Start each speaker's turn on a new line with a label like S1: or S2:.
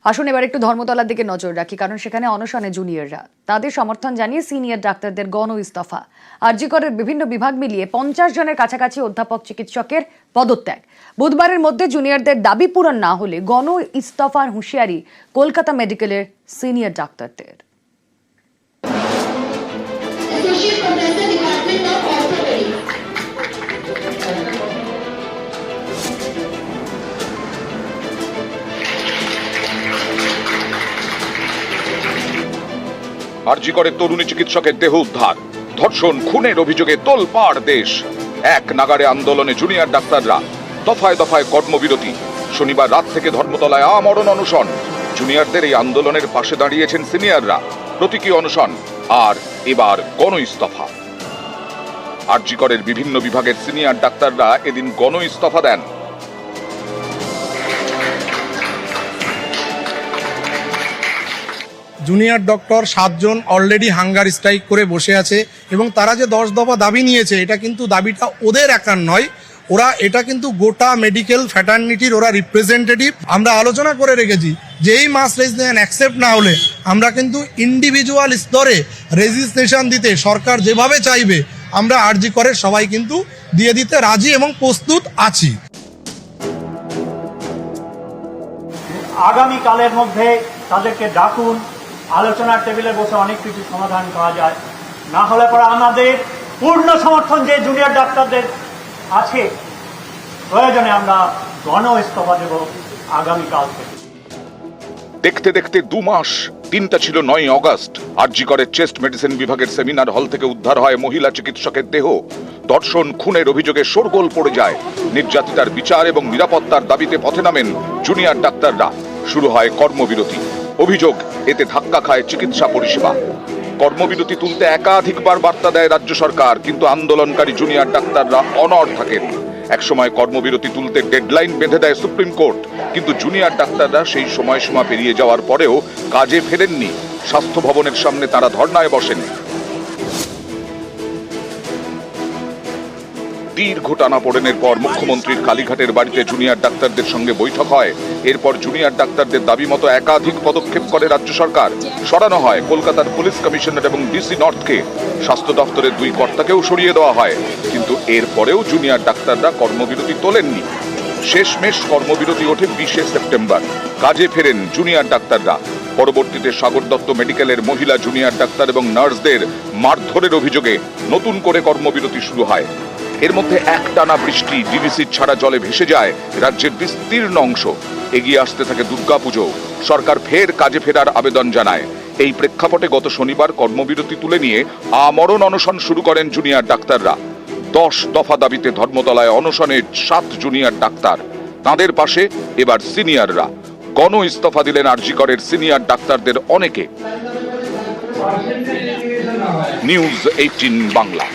S1: আসুন এবার একটু ধর্মতলার দিকে নজর রাখি, কারণ সেখানে অনশনে জুনিয়ররা। তাদের সমর্থন জানিয়ে সিনিয়র ডাক্তারদের গণ ইস্তফা। আরজি করের বিভিন্ন বিভাগ মিলিয়ে 50 জনের কাছাকাছি অধ্যাপক চিকিৎসকের পদত্যাগ। বুধবারের মধ্যে জুনিয়রদের দাবি পূরণ না হলে গণ ইস্তফার হুঁশিয়ারি কলকাতা মেডিকেলের সিনিয়র ডাক্তারদের।
S2: আরজি করে তরুণী চিকিৎসকের দেহ উদ্ধার, ধর্ষণ খুনের অভিযোগে তোলপাড় দেশ। এক নাগাড়ে আন্দোলনে জুনিয়র ডাক্তাররা, দফায় দফায় কর্মবিরতি। শনিবার রাত থেকে ধর্মতলায় আমরণ অনশন। জুনিয়রদের এই আন্দোলনের পাশে দাঁড়িয়েছেন সিনিয়ররা। প্রতীকী অনশন আর এবার গণ ইস্তফা। আরজি করের বিভিন্ন বিভাগের সিনিয়র ডাক্তাররা এদিন গণ ইস্তফা দেন।
S3: জুনিয়র ডক্টর 7 জন অলরেডি হাঙ্গার স্ট্রাইক করে বসে আছে এবং তারা যে 10 দফা দাবি নিয়েছে, এটা কিন্তু দাবিটা ওদের একার নয়, ওরা এটা কিন্তু গোটা মেডিকেল ফ্যাটার্নিটির ওরা রিপ্রেজেন্টেটিভ। আমরা আলোচনা করে রেখেছি যে এই মাস রেজিস্ট্রেশন অ্যাকসেপ্ট না হলে আমরা কিন্তু ইন্ডিভিজুয়াল স্তরে রেজিস্ট্রেশন দিতে সরকার যেভাবে চাইবে আমরা আরজি করে সবাই কিন্তু দিয়ে দিতে রাজি এবং প্রস্তুত আছি।
S4: আগামীকালের মধ্যে তাদেরকে ডাকুন, আলোচনার টেবিলে বসে অনেক কিছু সমাধান করা যায়। না হলে পরে আমাদের পূর্ণ সমর্থন যে জুনিয়র ডাক্তারদের আছে, প্রয়োজনে আমরা গণ ইস্তফা দেব আগামীকাল থেকে।
S2: দেখতে দেখতে 2 মাস। দিনটা ছিল 9 অগস্ট। আরজি করে চেস্ট মেডিসিন বিভাগের সেমিনার হল থেকে উদ্ধার হয় মহিলা চিকিৎসকের দেহ। ধর্ষণ খুনের অভিযোগে শোরগোল পড়ে যায়। নির্যাতিতার বিচার এবং নিরাপত্তার দাবিতে পথে নামেন জুনিয়র ডাক্তাররা। শুরু হয় কর্মবিরতি। অভিযোগ, এতে ধাক্কা খায় চিকিৎসা পরিষেবা। কর্মবিরতি তুলতে একাধিকবার বার্তা দেয় রাজ্য সরকার, কিন্তু আন্দোলনকারী জুনিয়র ডাক্তাররা অনড় থাকেন। একসময় কর্মবিরতি তুলতে ডেডলাইন বেঁধে দেয় সুপ্রিম কোর্ট, কিন্তু জুনিয়র ডাক্তাররা সেই সময়সীমা পেরিয়ে যাওয়ার পরেও কাজে ফেরেননি। স্বাস্থ্য ভবনের সামনে তারা ধর্নায় বসেন। দীর্ঘ টানাপোড়েনের পর মুখ্যমন্ত্রীর কালীঘাটের বাড়িতে জুনিয়র ডাক্তারদের সঙ্গে বৈঠক হয়। এরপর জুনিয়র ডাক্তারদের দাবি মতো একাধিক পদক্ষেপ করে রাজ্য সরকার। সরানো হয় কলকাতার পুলিশ কমিশনার এবং ডিসি নর্থকে। স্বাস্থ্য দপ্তরের 2 কর্তাকেও সরিয়ে দেওয়া হয়, কিন্তু এরপরেও জুনিয়র ডাক্তাররা কর্মবিরতি তোলেননি। শেষমেশ কর্মবিরতি ওঠে 20 সেপ্টেম্বর। কাজে ফেরেন জুনিয়র ডাক্তাররা। পরবর্তীতে সাগর দত্ত মেডিকেলের মহিলা জুনিয়র ডাক্তার এবং নার্সদের মারধরের অভিযোগে নতুন করে কর্মবিরতি শুরু হয়। এর মধ্যে একটানা বৃষ্টি, ডিভিসির ছাড়া জলে ভেসে যায় রাজ্যের বিস্তীর্ণ অংশ। এগিয়ে আসতে থাকে দুর্গাপুজো। সরকার ফের কাজে ফেরার আবেদন জানায়। এই প্রেক্ষাপটে গত শনিবার কর্মবিরতি তুলে নিয়ে আমরণ অনশন শুরু করেন জুনিয়র ডাক্তাররা। 10 দফা দাবিতে ধর্মতলায় অনশনে 7 জুনিয়র ডাক্তার। তাদের পাশে এবার সিনিয়ররা। গণ ইস্তফা দিলেন আরজি করের সিনিয়র ডাক্তারদের অনেকে। নিউজ 18 বাংলা।